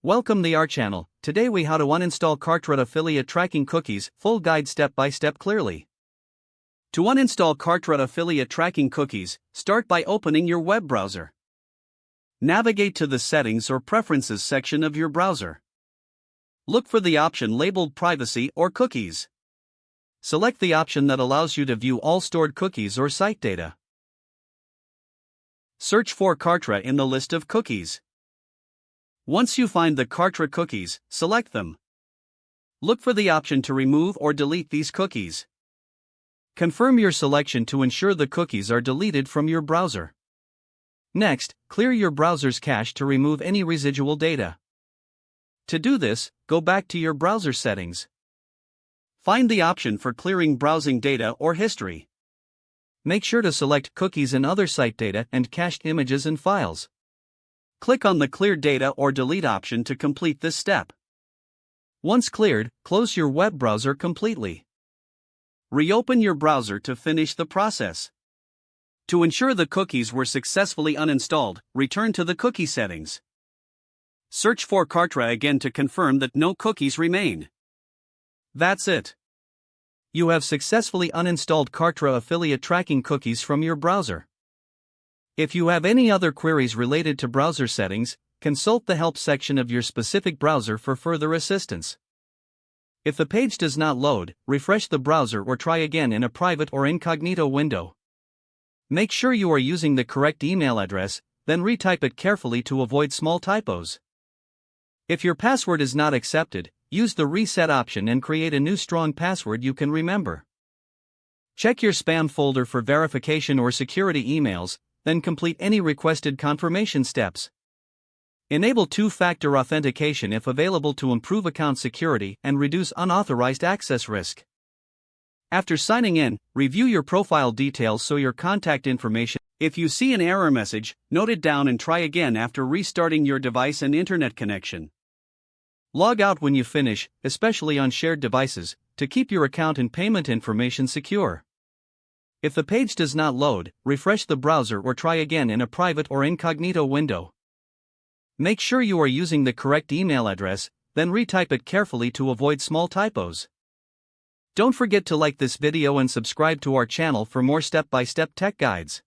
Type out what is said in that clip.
Welcome to our channel. Today we how to uninstall Kartra affiliate tracking cookies, full guide step by step clearly. To uninstall Kartra affiliate tracking cookies, start by opening your web browser. Navigate to the Settings or Preferences section of your browser. Look for the option labeled Privacy or Cookies. Select the option that allows you to view all stored cookies or site data. Search for Kartra in the list of cookies. Once you find the Kartra cookies, select them. Look for the option to remove or delete these cookies. Confirm your selection to ensure the cookies are deleted from your browser. Next, clear your browser's cache to remove any residual data. To do this, go back to your browser settings. Find the option for clearing browsing data or history. Make sure to select Cookies and Other Site Data and Cached Images and Files. Click on the Clear Data or Delete option to complete this step. Once cleared, close your web browser completely. Reopen your browser to finish the process. To ensure the cookies were successfully uninstalled, return to the cookie settings. Search for Kartra again to confirm that no cookies remain. That's it. You have successfully uninstalled Kartra affiliate tracking cookies from your browser. If you have any other queries related to browser settings, consult the help section of your specific browser for further assistance. If the page does not load, refresh the browser or try again in a private or incognito window. Make sure you are using the correct email address, then retype it carefully to avoid small typos. If your password is not accepted, use the reset option and create a new strong password you can remember. Check your spam folder for verification or security emails, then complete any requested confirmation steps. Enable two-factor authentication if available to improve account security and reduce unauthorized access risk. After signing in, review your profile details so your contact information. If you see an error message, note it down and try again after restarting your device and internet connection. Log out when you finish, especially on shared devices, to keep your account and payment information secure. If the page does not load, refresh the browser or try again in a private or incognito window. Make sure you are using the correct email address, then retype it carefully to avoid small typos. Don't forget to like this video and subscribe to our channel for more step-by-step tech guides.